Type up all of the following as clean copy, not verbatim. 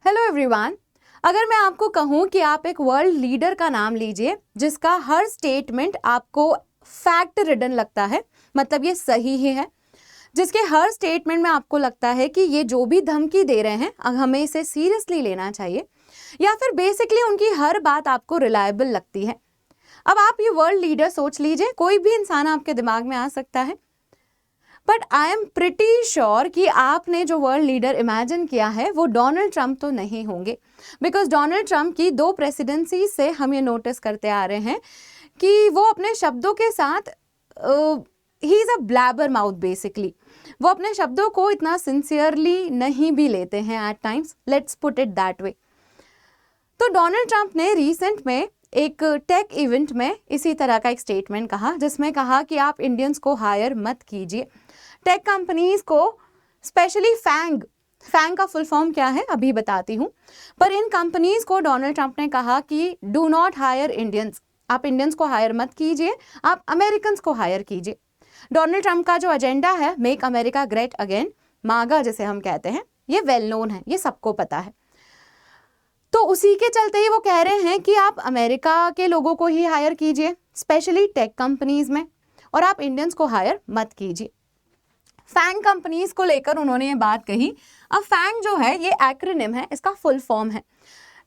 Hello everyone. अगर मैं आपको कहूँ कि आप एक वर्ल्ड लीडर का नाम लीजिए जिसका हर स्टेटमेंट आपको फैक्ट रिडन लगता है, मतलब ये सही ही है, जिसके हर स्टेटमेंट में आपको लगता है कि ये जो भी धमकी दे रहे हैं हमें इसे सीरियसली लेना चाहिए, या फिर बेसिकली उनकी हर बात आपको रिलायबल लगती है। अब आप ये वर्ल्ड लीडर सोच लीजिए, कोई भी इंसान आपके दिमाग में आ सकता है, but I am pretty sure कि आपने जो वर्ल्ड लीडर इमेजिन किया है वो डोनाल्ड ट्रंप तो नहीं होंगे, बिकॉज डोनाल्ड ट्रंप की 2 प्रेसिडेंसी से हम ये नोटिस करते आ रहे हैं कि वो अपने शब्दों के साथ he is a blabber mouth basically. वो अपने शब्दों को इतना सिंसियरली नहीं भी लेते हैं at times, let's put it that way. तो डोनाल्ड ट्रंप ने रिसेंट में एक टेक इवेंट में इसी तरह का एक स्टेटमेंट कहा, जिसमें कहा कि आप इंडियंस को हायर मत कीजिए, टेक कंपनीज को, स्पेशली फैंग का फुल फॉर्म क्या है अभी बताती हूँ, पर इन कंपनीज को डोनाल्ड ट्रंप ने कहा कि डू नॉट हायर इंडियंस, आप इंडियंस को हायर मत कीजिए, आप अमेरिकन को हायर कीजिए। डोनाल्ड ट्रंप का जो एजेंडा है मेक अमेरिका ग्रेट अगेन, मागा जिसे हम कहते हैं, ये वेल नोन है, ये सबको पता है। तो उसी के चलते ही वो कह रहे हैं कि आप अमेरिका के लोगों को ही हायर कीजिए, स्पेशली टेक कंपनीज में, और आप इंडियंस को हायर मत कीजिए। फैंग कंपनीज को लेकर उन्होंने ये बात कही। अब फैंग जो है ये एक्रोनिम है, इसका फुल फॉर्म है,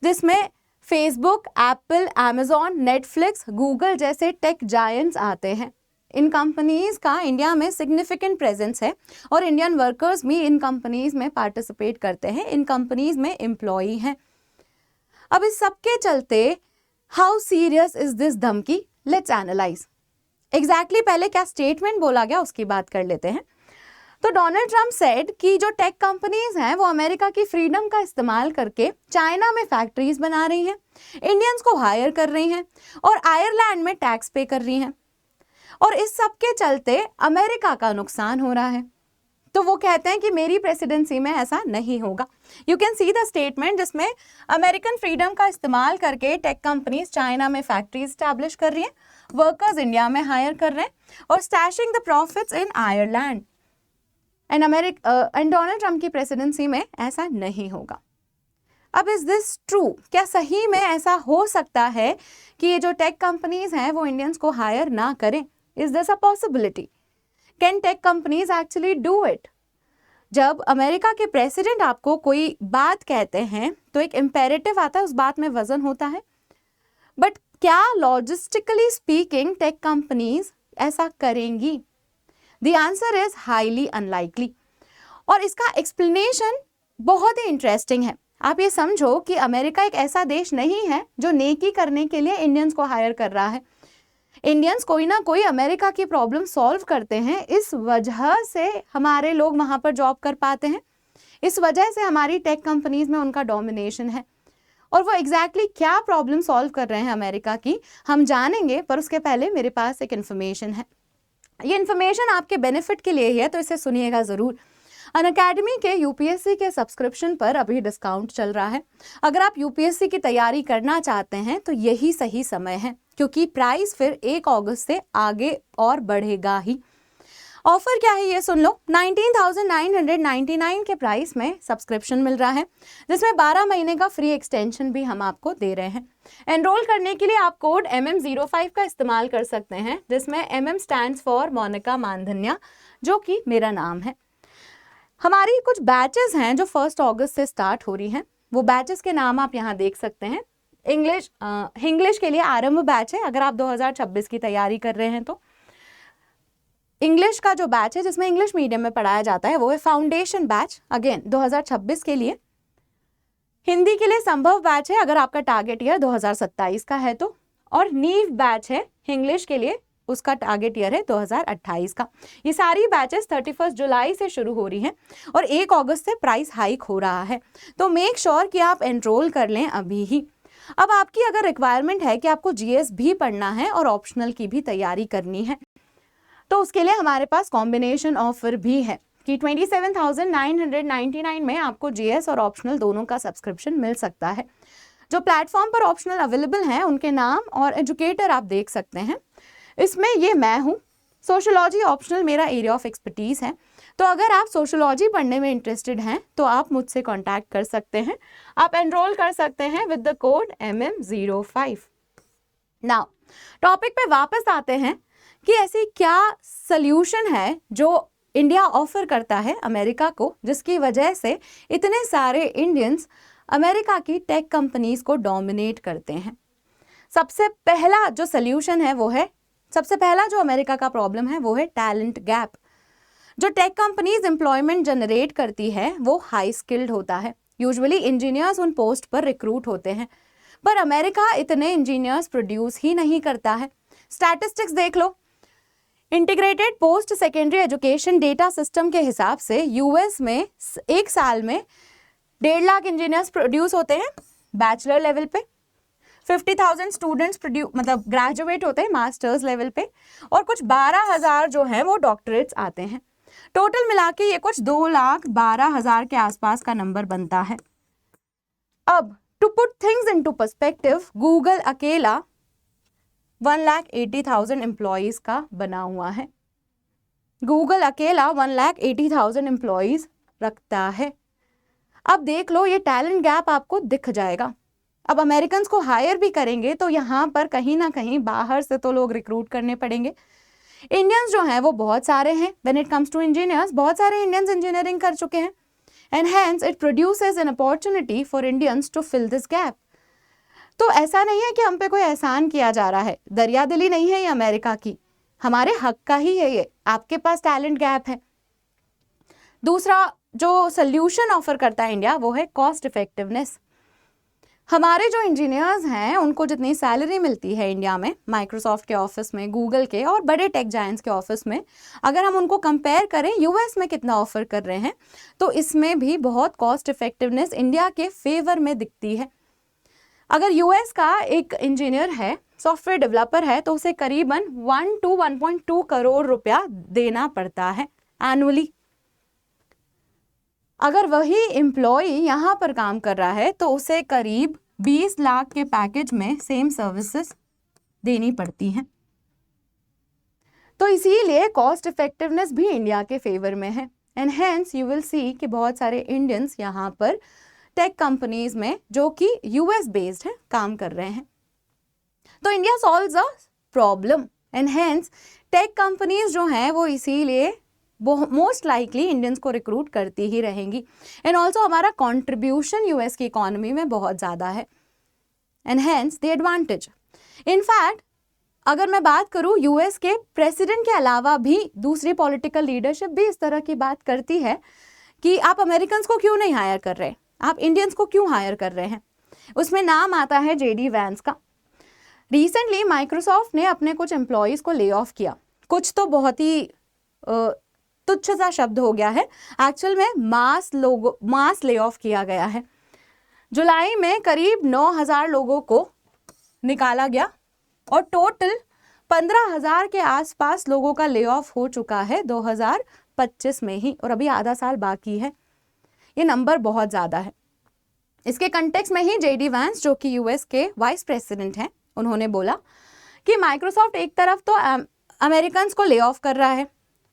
जिसमें Facebook, Apple, Amazon, Netflix, Google जैसे टेक जायंट्स आते हैं। इन कंपनीज का इंडिया में सिग्निफिकेंट प्रेजेंस है और इंडियन वर्कर्स भी इन कंपनीज में पार्टिसिपेट करते हैं, इन कंपनीज में एम्प्लॉई हैं। अब इस सब के चलते हाउ सीरियस इज दिस धमकी, लेट्स एनालाइज। एग्जैक्टली पहले क्या स्टेटमेंट बोला गया उसकी बात कर लेते हैं। तो डोनाल्ड ट्रंप सेड कि जो टेक कंपनीज हैं वो अमेरिका की फ्रीडम का इस्तेमाल करके चाइना में फैक्ट्रीज बना रही हैं, इंडियंस को हायर कर रही हैं और आयरलैंड में टैक्स पे कर रही हैं, और इस सब के चलते अमेरिका का नुकसान हो रहा है। तो वो कहते हैं कि मेरी प्रेसिडेंसी में ऐसा नहीं होगा। You can see the statement जिसमें अमेरिकन फ्रीडम का इस्तेमाल करके टेक कंपनीज चाइना में फैक्ट्रीज स्टैब्लिश कर रही हैं, वर्कर्स इंडिया में हायर कर रहे हैं और stashing the profits in Ireland. And Donald Trump की प्रेसिडेंसी में ऐसा नहीं होगा। अब इज दिस ट्रू? क्या सही में ऐसा हो सकता है कि ये जो टेक कंपनीज हैं वो इंडियंस को हायर ना करें? Is this a possibility? Can tech companies actually do it? जब अमेरिका के प्रेसिडेंट आपको कोई बात कहते हैं तो एक इम्पेरेटिव आता है, उस बात में वजन होता है, बट क्या लॉजिस्टिकली स्पीकिंग टेक कंपनीज ऐसा करेंगी? The answer is highly unlikely। और इसका एक्सप्लेनेशन बहुत ही इंटरेस्टिंग है। आप ये समझो कि अमेरिका एक ऐसा देश नहीं है जो नेकी करने के लिए इंडियंस को हायर कर रहा है। इंडियंस कोई ना कोई अमेरिका की प्रॉब्लम सॉल्व करते हैं, इस वजह से हमारे लोग वहाँ पर जॉब कर पाते हैं, इस वजह से हमारी टेक कंपनीज में उनका डोमिनेशन है। और वो एग्जैक्टली क्या प्रॉब्लम सॉल्व कर रहे हैं अमेरिका की हम जानेंगे, पर उसके पहले मेरे पास एक इन्फॉर्मेशन है। ये इन्फॉर्मेशन आपके बेनिफिट के लिए ही है, तो इसे सुनिएगा ज़रूर। अनअकैडमी के यूपीएससी के सब्सक्रिप्शन पर अभी डिस्काउंट चल रहा है। अगर आप यूपीएससी की तैयारी करना चाहते हैं तो यही सही समय है, क्योंकि प्राइस फिर 1 अगस्त से आगे और बढ़ेगा ही। ऑफर क्या है ये सुन लो। 19,999 के प्राइस में सब्सक्रिप्शन मिल रहा है, जिसमें 12 महीने का फ्री एक्सटेंशन भी हम आपको दे रहे हैं। एनरोल करने के लिए आप कोड MM05 का इस्तेमाल कर सकते हैं, जिसमें MM स्टैंड्स फॉर मोनिका मानधन्या, जो कि मेरा नाम है। हमारी कुछ बैचेस हैं जो 1 अगस्त से स्टार्ट हो रही हैं। वो बैचेस के नाम आप यहाँ देख सकते हैं। इंग्लिश के लिए आरंभ बैच है, अगर आप 2026 की तैयारी कर रहे हैं तो। इंग्लिश का जो बैच है जिसमें इंग्लिश मीडियम में पढ़ाया जाता है वो है फाउंडेशन बैच, अगेन 2026 के लिए। हिंदी के लिए संभव बैच है अगर आपका टारगेट ईयर 2027 का है तो, और नीव बैच है इंग्लिश के लिए, उसका टारगेट ईयर है 2028 का। ये सारी बैचेस 31 जुलाई से शुरू हो रही हैं और 1 अगस्त से प्राइस हाइक हो रहा है, तो मेक श्योर कि आप एनरोल कर लें अभी ही। अब आपकी अगर रिक्वायरमेंट है कि आपको जीएस भी पढ़ना है और ऑप्शनल की भी तैयारी करनी है, तो उसके लिए हमारे पास कॉम्बिनेशन ऑफर भी है कि 27,999 में आपको जीएस और ऑप्शनल दोनों का सब्सक्रिप्शन मिल सकता है। जो प्लेटफॉर्म पर ऑप्शनल अवेलेबल हैं उनके नाम और एजुकेटर आप देख सकते हैं। इसमें ये मैं हूँ। सोशियोलॉजी ऑप्शनल मेरा एरिया ऑफ एक्सपर्टीज़ है। तो अगर आप सोशोलॉजी पढ़ने में इंटरेस्टेड हैं तो आप मुझसे कांटेक्ट कर सकते हैं। आप एनरोल कर सकते हैं with the code MM05। Now topic पे वापस आते हैं कि ऐसी क्या सल्यूशन है जो इंडिया ऑफर करता है अमेरिका को, जिसकी वजह से इतने सारे इंडियंस अमेरिका की टेक कंपनीज को डोमिनेट करते हैं। सबसे पहला जो सल्यूशन है वो है, सबसे पहला जो अमेरिका का प्रॉब्लम है वो है टैलेंट गैप। जो टेक कंपनीज एम्प्लॉयमेंट जनरेट करती है वो हाई स्किल्ड होता है। यूजुअली इंजीनियर्स उन पोस्ट पर रिक्रूट होते हैं, पर अमेरिका इतने इंजीनियर्स प्रोड्यूस ही नहीं करता है। स्टैटिस्टिक्स देख लो, integrated post secondary education data system के हिसाब से यूएस में एक साल में 1.5 लाख इंजीनियर्स प्रोड्यूस होते हैं बैचलर लेवल पे, 50,000 स्टूडेंट्स मतलब ग्रेजुएट होते हैं मास्टर्स लेवल पे, और कुछ 12,000 जो हैं वो डॉक्टरेट्स आते हैं। टोटल मिला के ये कुछ 2,12,000 के आसपास का नंबर बनता है। अब to put things into perspective, Google अकेला 1,80,000 एम्प्लॉयज का बना हुआ है। गूगल अकेला 1,80,000 एम्प्लॉयज रखता है। अब देख लो, ये टैलेंट गैप आपको दिख जाएगा। अब अमेरिकन को हायर भी करेंगे तो यहाँ पर कहीं ना कहीं बाहर से तो लोग रिक्रूट करने पड़ेंगे। इंडियंस जो हैं वो बहुत सारे हैं। When it comes to engineers, बहुत सारे इंडियंस इंजीनियरिंग कर चुके हैं, and hence it produces an opportunity for Indians to fill this gap. तो ऐसा नहीं है कि हम पे कोई एहसान किया जा रहा है, दरियादिली नहीं है ये अमेरिका की, हमारे हक का ही है ये। आपके पास टैलेंट गैप है। दूसरा जो सोल्यूशन ऑफर करता है इंडिया वो है कॉस्ट इफेक्टिवनेस। हमारे जो इंजीनियर्स हैं उनको जितनी सैलरी मिलती है इंडिया में, माइक्रोसॉफ्ट के ऑफिस में, गूगल के और बड़े टेक जायंट्स के ऑफिस में, अगर हम उनको कंपेयर करें यूएस में कितना ऑफर कर रहे हैं, तो इसमें भी बहुत कॉस्ट इफेक्टिवनेस इंडिया के फेवर में दिखती है। अगर यूएस का एक इंजीनियर है, सॉफ्टवेयर डेवलपर है, तो उसे करीबन 1 to 1.2 करोड़ रुपया देना पड़ता है एनुअली। अगर वही एम्प्लॉय यहाँ पर काम कर रहा है तो उसे करीब 20 लाख के पैकेज में सेम सर्विसेज देनी पड़ती हैं। तो इसीलिए कॉस्ट इफेक्टिवनेस भी इंडिया के फेवर में है, and hence you will see कि बहुत सारे इंडियंस यहाँ पर टेक कंपनीज में जो कि यूएस बेस्ड है काम कर रहे हैं। तो India solves a problem, and hence tech companies जो हैं वो इसीलिए मोस्ट लाइकली इंडियंस को रिक्रूट करती ही रहेंगी। एंड ऑल्सो हमारा कॉन्ट्रीब्यूशन यूएस की इकोनॉमी में बहुत ज़्यादा है, and hence the advantage. In fact अगर मैं बात करूँ, यूएस के प्रेसिडेंट के अलावा भी दूसरी पॉलिटिकल लीडरशिप भी इस तरह की बात करती है कि आप अमेरिकन को क्यों नहीं हायर कर रहे, आप इंडियंस को क्यों हायर कर रहे हैं। उसमें नाम आता है JD वैंस का। रिसेंटली माइक्रोसॉफ्ट ने अपने कुछ एम्प्लॉयज़ को ले ऑफ किया। कुछ तो बहुत ही तुच्छ सा शब्द हो गया है, एक्चुअल में मास ले ऑफ किया गया है। जुलाई में करीब 9,000 लोगों को निकाला गया और टोटल 15,000 के आसपास लोगों का ले ऑफ हो चुका है 2025 में ही, और अभी आधा साल बाकी है। ये नंबर बहुत ज़्यादा है। इसके कंटेक्स्ट में ही JD वैंस जो कि यूएस के वाइस प्रेसिडेंट हैं, उन्होंने बोला कि माइक्रोसॉफ्ट एक तरफ तो अमेरिकन को ले ऑफ कर रहा है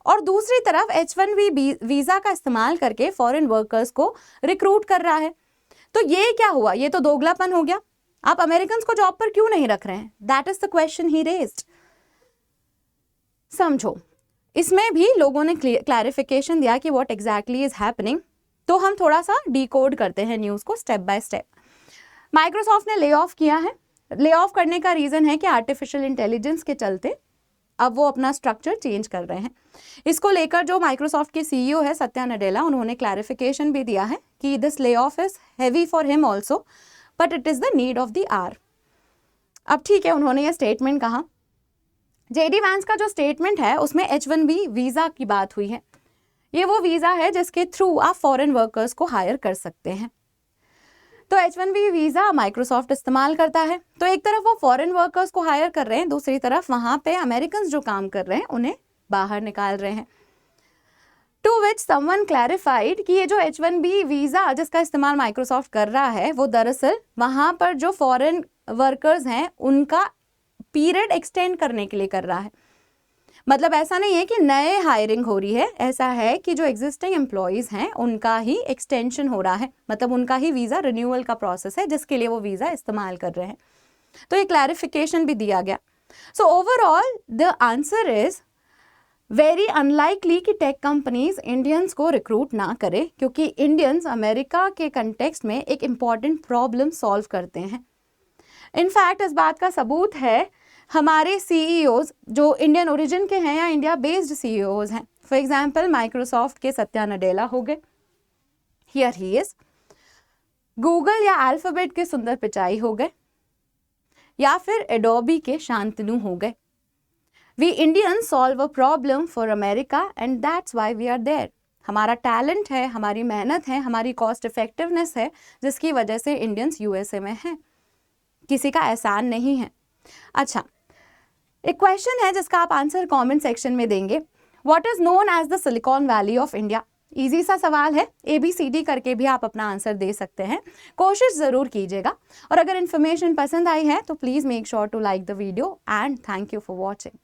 और दूसरी तरफ H1B वीज़ा का इस्तेमाल करके फॉरेन वर्कर्स को रिक्रूट कर रहा है। तो ये क्या हुआ, ये तो दोगलापन हो गया। आप अमेरिकन को जॉब पर क्यों नहीं रख रहे हैं? That is the question he raised. समझो, इसमें भी लोगों ने क्लैरिफिकेशन दिया कि व्हाट एग्जैक्टली इज हैपनिंग। तो हम थोड़ा सा डिकोड करते हैं न्यूज़ को स्टेप बाय स्टेप। माइक्रोसॉफ्ट ने ले ऑफ किया है। ले ऑफ करने का रीज़न है कि आर्टिफिशियल इंटेलिजेंस के चलते अब वो अपना स्ट्रक्चर चेंज कर रहे हैं। इसको लेकर जो माइक्रोसॉफ्ट के CEO है सत्या नडेला, उन्होंने क्लैरिफिकेशन भी दिया है कि this layoff is heavy for him also, but it is the need of the hour. अब ठीक है, उन्होंने ये स्टेटमेंट कहा। JD वैंस का जो स्टेटमेंट है उसमें H1B वीज़ा की बात हुई है। ये वो वीज़ा है जिसके थ्रू आप फॉरेन वर्कर्स को हायर कर सकते हैं। तो H1B वीज़ा माइक्रोसॉफ्ट इस्तेमाल करता है। तो एक तरफ वो फॉरेन वर्कर्स को हायर कर रहे हैं, दूसरी तरफ वहाँ पे अमेरिकन जो काम कर रहे हैं उन्हें बाहर निकाल रहे हैं। टू विच समवन क्लैरिफाइड कि ये जो H1B वीज़ा जिसका इस्तेमाल माइक्रोसॉफ्ट कर रहा है वो दरअसल वहाँ पर जो फॉरेन वर्कर्स हैं उनका पीरियड एक्सटेंड करने के लिए कर रहा है। मतलब ऐसा नहीं है कि नए हायरिंग हो रही है, ऐसा है कि जो एग्जिस्टिंग एम्प्लॉयज़ हैं उनका ही एक्सटेंशन हो रहा है, मतलब उनका ही वीज़ा रिन्यूअल का प्रोसेस है जिसके लिए वो वीज़ा इस्तेमाल कर रहे हैं। तो ये क्लैरिफिकेशन भी दिया गया। So overall the answer is very unlikely कि टेक कंपनीज इंडियंस को रिक्रूट ना करें, क्योंकि इंडियंस अमेरिका के कंटेक्स्ट में एक इम्पॉर्टेंट प्रॉब्लम सॉल्व करते हैं। इनफैक्ट इस बात का सबूत है हमारे सीईओज जो इंडियन ओरिजिन के हैं या इंडिया बेस्ड सीईओज हैं। फॉर एग्जांपल माइक्रोसॉफ्ट के सत्या नडेला हो गए, हियर ही इज। गूगल या अल्फाबेट के सुंदर पिचाई हो गए, या फिर एडोबी के शांतनु हो गए। We Indians solve a problem for America and that's why we are there. हमारा टैलेंट है, हमारी मेहनत है, हमारी कॉस्ट इफेक्टिवनेस है, जिसकी वजह से इंडियंस यूएसए में हैं। किसी का एहसान नहीं है। अच्छा, एक क्वेश्चन है जिसका आप आंसर कमेंट सेक्शन में देंगे। What is known as the Silicon Valley of India? Easy सा सवाल है, ABCD करके भी आप अपना आंसर दे सकते हैं। कोशिश ज़रूर कीजिएगा, और अगर इन्फॉर्मेशन पसंद आई है तो please make sure to like the video and thank you for watching.